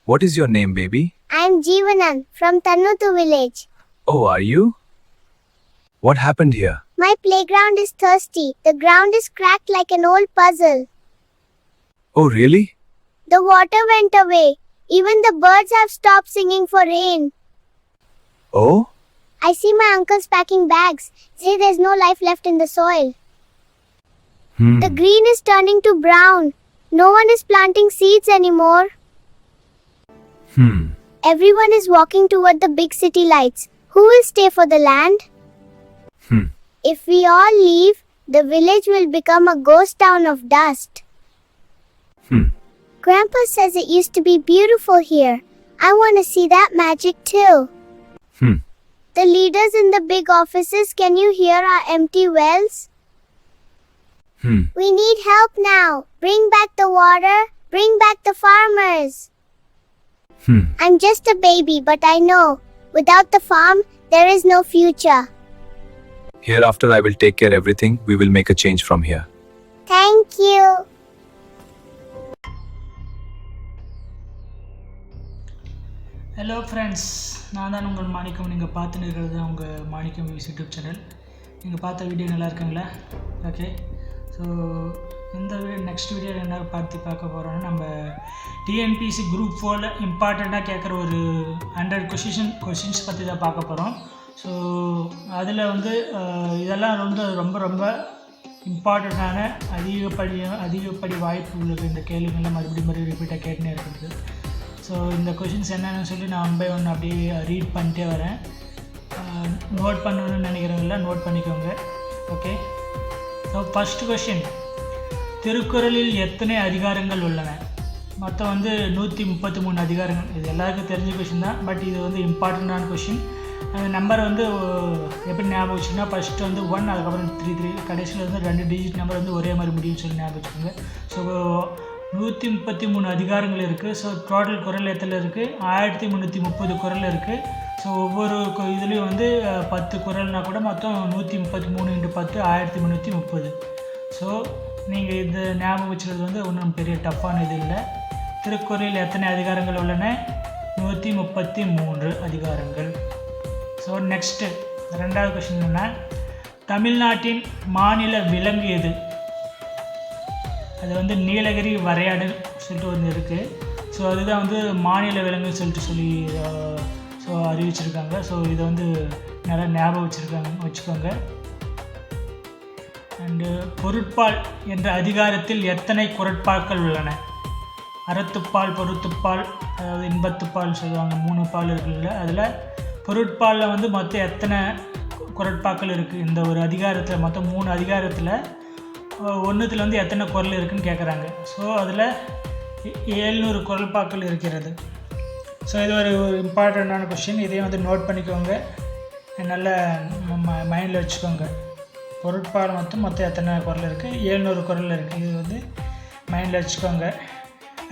What is your name, baby? I am Jeevanan from Tannuthu village. Oh, are you? What happened here? My playground is thirsty. The ground is cracked like an old puzzle. Oh, really? The water went away. Even the birds have stopped singing for rain. Oh? I see my uncles packing bags. Say there's no life left in the soil. The green is turning to brown. No one is planting seeds anymore. Everyone is walking toward the big city lights. Who will stay for the land? If we all leave, the village will become a ghost town of dust. Grandpa says it used to be beautiful here. I want to see that magic too. The leaders in the big offices, can you hear our empty wells? We need help now. Bring back the water. Bring back the farmers. I'm just a baby, but I know, without the farm, there is no future. Hereafter I will take care everything. We will make a change from here. Thank you. Hello friends, நான் தான் உங்கள் மாணிக்கம். நீங்கள் பார்த்துன்னு இருக்கிறது உங்கள் மாணிக்கம் views YouTube channel. நீங்கள் பார்த்த video நல்லா இருக்குங்களா? ஓகே, ஸோ இந்த நெக்ஸ்ட் வீடியோவில் என்ன பார்க்க போகிறோன்னா, நம்ம டிஎன்பிசி குரூப் 4 இம்பார்ட்டண்ட்டாக கேட்குற ஒரு 100 கொஷின்ஸ் பற்றி தான் பார்க்க போகிறோம். ஸோ அதில் வந்து இதெல்லாம் வந்து ரொம்ப ரொம்ப இம்பார்ட்டண்ட்டான அதிகப்படி வாய்ப்பு உள்ளது. இந்த கேள்விகள்லாம் மறுபடியும் ரிப்பீட்டாக கேட்டுனே இருக்கிறது. ஸோ இந்த கொஷின்ஸ் என்னென்னு சொல்லி நான் 1 by 1 அப்படியே ரீட் பண்ணிட்டே வரேன். நோட் பண்ணணும்னு நினைக்கிறவங்கள நோட் பண்ணிக்கோங்க. ஓகே, ஸோ ஃபஸ்ட் கொஷின், திருக்குறளில் எத்தனை அதிகாரங்கள் உள்ளன? மொத்தம் வந்து 133 அதிகாரங்கள். இது எல்லாருக்கும் தெரிஞ்ச கொஷின் தான், பட் இது வந்து இம்பார்ட்டண்ட்டான கொஷின். அந்த நம்பர் வந்து எப்படி ஞாபகம் வச்சுன்னா, ஃபஸ்ட்டு வந்து 1, அதுக்கப்புறம் 3 கடைசியில் வந்து 2 டிஜிட் நம்பர் வந்து ஒரே மாதிரி முடியும்னு சொல்லி ஞாபகம் வச்சுக்கோங்க. ஸோ 133 அதிகாரங்கள் இருக்குது. ஸோ டோட்டல் குறள் எத்தனை இருக்குது? 1330 குறள் இருக்குது. ஸோ ஒவ்வொரு இதுலேயும் வந்து 10 குறள்னால் கூட மொத்தம் 133 × 10 1330. ஸோ நீங்கள் இது ஞாபகம் வச்சுக்கிறது வந்து ஒன்றும் பெரிய டஃப்பான இது இல்லை. திருக்குறளில் எத்தனை அதிகாரங்கள் உள்ளன? 133 அதிகாரங்கள். ஸோ நெக்ஸ்ட்டு ரெண்டாவது கொஷின் என்ன, தமிழ்நாட்டின் மாநில விலங்கு எது? அது வந்து நீலகிரி வரையாடு சொல்லிட்டு ஒன்று இருக்குது. ஸோ அதுதான் வந்து மாநில விலங்குன்னு சொல்லி ஸோ அறிவிச்சிருக்காங்க. ஸோ இதை வந்து நல்லா ஞாபகம் வச்சுக்கோங்க. அண்டு பொருட்பால் என்ற அதிகாரத்தில் எத்தனை குறட்பாக்கள் உள்ளன? அறத்துப்பால், பொருத்துப்பால், அதாவது இன்பத்துப்பால் சொல்லுவாங்க. 3 பால் இருக்குல்ல, அதில் பொருட்பாலில் வந்து மொத்தம் எத்தனை குறட்பாக்கள் இருக்குது? இந்த ஒரு அதிகாரத்தில் மொத்தம் 3 அதிகாரத்தில் ஒன்றுத்தில் வந்து எத்தனை குறள் இருக்குதுன்னு கேட்குறாங்க. ஸோ அதில் 700 குறள்பாக்கள் இருக்கிறது. ஸோ இது ஒரு இம்பார்ட்டண்ட்டான கொஷின். இதையும் வந்து நோட் பண்ணிக்கோங்க, நல்லா மைண்டில் வச்சுக்கோங்க. பொருட்பால் மொத்தம் எத்தனை குறள் இருக்குது? 700 குறள் இருக்குது. இது வந்து மைண்டில் வச்சுக்கோங்க.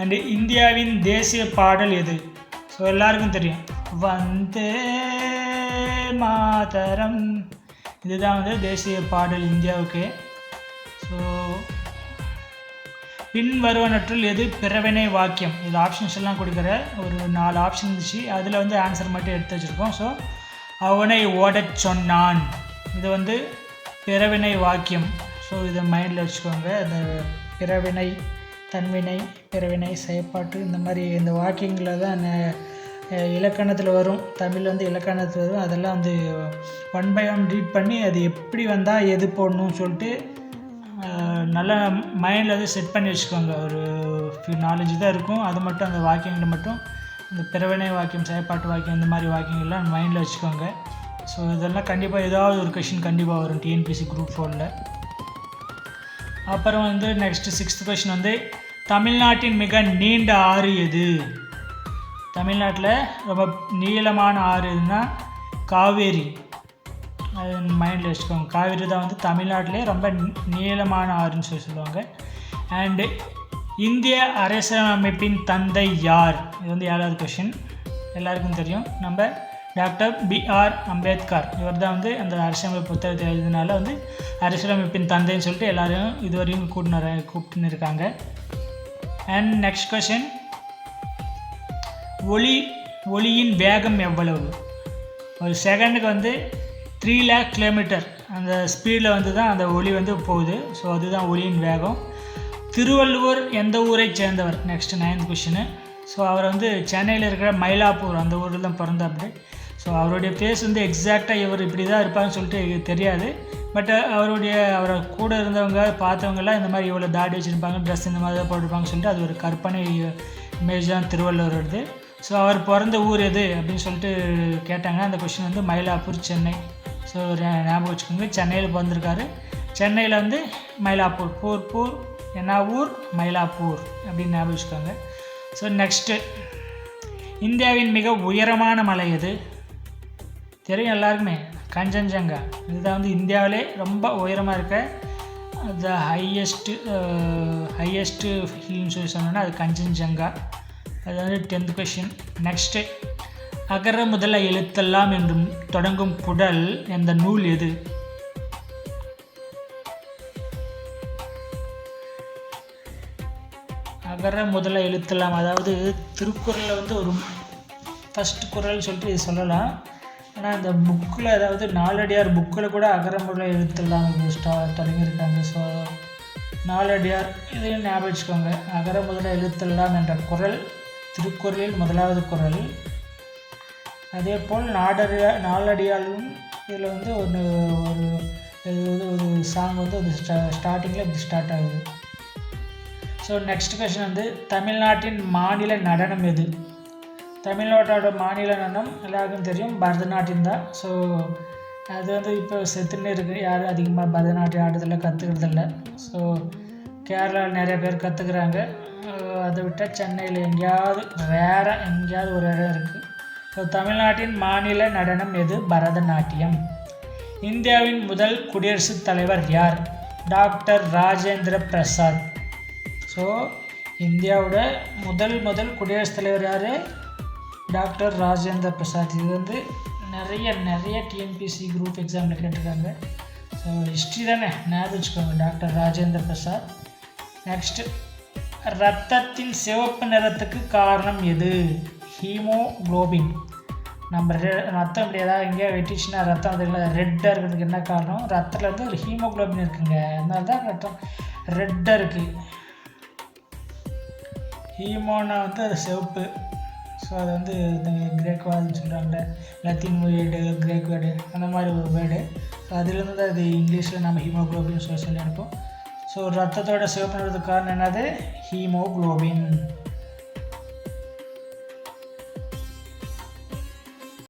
அண்டு இந்தியாவின் தேசிய பாடல் எது? ஸோ எல்லாருக்கும் தெரியும், வந்தே மாதரம். இதுதான் வந்து தேசிய பாடல் இந்தியாவுக்கு. ஸோ பின் வருவனற்றுள் எது பிறவினை வாக்கியம்? இது ஆப்ஷன்ஸ் எல்லாம் கொடுக்குற ஒரு 4 ஆப்ஷன் இருந்துச்சு. அதில் வந்து ஆன்சர் மட்டும் எடுத்து வச்சுருக்கோம். ஸோ அவனை ஓடச் சொன்னான், இது வந்து பிறவினை வாக்கியம். ஸோ இதை மைண்டில் வச்சுக்கோங்க. அந்த பிறவினை, தன்வினை, பிறவினை, செயற்பாட்டு, இந்த மாதிரி இந்த வாக்கியங்களை தான் இலக்கணத்தில் வரும். தமிழ் வந்து இலக்கணத்தில் வரும். அதெல்லாம் வந்து 1 by 1 ரீட் பண்ணி அது எப்படி வந்தால் எது போடணும்னு சொல்லிட்டு நல்லா மைண்டில் வந்து செட் பண்ணி வச்சுக்கோங்க. ஒரு 4-5 தான் இருக்கும். அது மட்டும் அந்த வாக்கியங்களை மட்டும், இந்த பிறவினை வாக்கியம், செயற்பாட்டு வாக்கியம், இந்த மாதிரி வாக்கியங்கள்லாம் மைண்டில் வச்சுக்கோங்க. ஸோ இதெல்லாம் கண்டிப்பாக ஏதாவது ஒரு கொஷின் கண்டிப்பாக வரும் டிஎன்பிசி குரூப் 4ல். அப்புறம் வந்து நெக்ஸ்ட்டு 6th கொஷின் வந்து, தமிழ்நாட்டின் மிக நீண்ட ஆறு எது? தமிழ்நாட்டில் ரொம்ப நீளமான ஆறு எதுன்னா காவேரி. அது மைண்டில் வச்சுக்கோங்க. காவேரி தான் வந்து தமிழ்நாட்டிலே ரொம்ப நீளமான ஆறுன்னு சொல்லுவாங்க. அண்டு இந்திய அரசியலமைப்பின் தந்தை யார்? இது வந்து 7வது கொஷின். எல்லாருக்கும் தெரியும், நம்ம டாக்டர் B.R. அம்பேத்கர். இவர் தான் வந்து அந்த அரசியலமைப்பு புத்தகத்தை எழுதினால வந்து அரசியலமைப்பின் தந்தைன்னு சொல்லிட்டு எல்லோரும் இதுவரையும் கூப்பிட்டுன்னு இருக்காங்க. அண்ட் நெக்ஸ்ட் கொஷின், ஒளியின் வேகம் எவ்வளவு? ஒரு செகண்டுக்கு வந்து 3 lakh கிலோமீட்டர் அந்த ஸ்பீடில் வந்து தான் அந்த ஒளி வந்து போகுது. ஸோ அதுதான் ஒளியின் வேகம். திருவள்ளுவர் எந்த ஊரை சேர்ந்தவர்? Next 9th question. ஸோ அவர் வந்து சென்னையில் இருக்கிற மயிலாப்பூர் அந்த ஊரில் தான் பிறந்தாப்படி. ஸோ அவருடைய ஃபேஸ் வந்து எக்ஸாக்டாக இவர் இப்படி தான் இருப்பாங்கன்னு சொல்லிட்டு தெரியாது. பட் அவரை கூட இருந்தவங்க பார்த்தவங்கலாம் இந்த மாதிரி இவ்வளோ தாடி வச்சுருப்பாங்க, ட்ரெஸ் இந்த மாதிரி தான் போட்டிருப்பாங்கன்னு சொல்லிட்டு அது ஒரு கற்பனை இமேஜ் தான் திருவள்ளுவர் வருது. ஸோ அவர் பிறந்த ஊர் எது அப்படின்னு சொல்லிட்டு கேட்டாங்க. அந்த கொஷின் வந்து மயிலாப்பூர், சென்னை. ஸோ ஞாபகம் வச்சுக்கோங்க, சென்னையில் பிறந்திருக்காரு. சென்னையில் வந்து மயிலாப்பூர், பூர் என்ன ஊர்? மயிலாப்பூர் அப்படின்னு ஞாபகம் வச்சுக்கோங்க. ஸோ நெக்ஸ்ட்டு, இந்தியாவின் மிக உயரமான மலை எது? தெரியும் எல்லாருக்குமே, கஞ்சன்ஜங்கா. இதுதான் வந்து இந்தியாவிலே ரொம்ப உயரமாக இருக்க த ஹையஸ்ட்டு ஹில்னு சொல்லி சொன்னோன்னா அது கஞ்சன்ஜங்கா. அது வந்து 10th கொஷின். நெக்ஸ்ட்டு, அகர முதல எழுத்தெல்லாம் என்றும் தொடங்கும் குடல் என்ற நூல் எது? அகர முதல எழுத்தெல்லாம், அதாவது திருக்குறளில் வந்து ஒரு ஃபஸ்ட் குறள் சொல்லிட்டு இது சொல்லலாம். ஆனால் இந்த புக்கில், அதாவது நாலடியார் புக்கில் கூட அகர முதல எழுத்தெல்லாம் தொடங்கியிருக்காங்க. ஸோ நாலடியார் இதையும் ஞாபகம் வச்சுக்கோங்க. அகர முதல எழுத்தெல்லாம் என்ற குறள் திருக்குறளில் முதலாவது குறள். அதே போல் நாலடியாரும் இதில் வந்து ஒரு சாங் வந்து ஒரு ஸ்டார்டிங்கில் இப்படி ஸ்டார்ட் ஆகுது. ஸோ நெக்ஸ்ட் கொஷின் வந்து தமிழ்நாட்டின் மாநில நடனம் எது? தமிழ்நாட்டோட மாநில நடனம் எல்லாருக்கும் தெரியும், பரதநாட்டியம் தான். ஸோ அது வந்து இப்போ செத்துன்னு இருக்குது, யாரும் அதிகமாக பரதநாட்டியம் ஆடுறதில்ல, கற்றுக்கிறதில்ல. ஸோ கேரளாவில் நிறைய பேர் கற்றுக்குறாங்க. அதை விட்டால் சென்னையில் எங்கேயாவது எங்கேயாவது ஒரு இடம் இருக்குது. ஸோ தமிழ்நாட்டின் மாநில நடனம் எது? பரதநாட்டியம். இந்தியாவின் முதல் குடியரசுத் தலைவர் யார்? டாக்டர் ராஜேந்திர பிரசாத். ஸோ இந்தியாவோட முதல் குடியரசுத் தலைவர் யார்? டாக்டர் ராஜேந்திர பிரசாத். இது வந்து நிறைய டிஎன்பிஎஸ்சி குரூப் எக்ஸாமில் கேட்டிருக்காங்க. ஸோ ஹிஸ்ட்ரி தானே, ஞாபகம் வச்சுக்கோங்க, டாக்டர் ராஜேந்திர பிரசாத். நெக்ஸ்ட்டு, ரத்தத்தின் சிவப்பு நிறத்துக்கு காரணம் எது? ஹீமோக்ளோபின். நம்ம ரத்தம் இப்படி ஏதாவது எங்கேயா வெட்டிச்சுன்னா ரத்தம் அதுக்குள்ள ரெட்டாக இருக்கிறதுக்கு என்ன காரணம்? ரத்தத்தில் வந்து ஒரு ஹீமோக்ளோபின் இருக்குங்க, அதனால தான் ரத்தம் ரெட்டாக இருக்குது. ஹீமோனா வந்து அது சிவப்பு. ஸோ அது வந்து கிரேக் வேர்டுன்னு சொல்கிறாங்க, லத்தீன் வேர்டு, கிரேக் வேர்டு, அந்த மாதிரி ஒரு வேர்டு. ஸோ அதுலேருந்து தான் அது இங்கிலீஷில் நம்ம ஹீமோக்ளோபின் சொல்லி அனுப்போம். ஸோ ரத்தத்தோட சிவப்பு நிறத்துக்கு காரணம் என்னது? ஹீமோக்ளோபின்.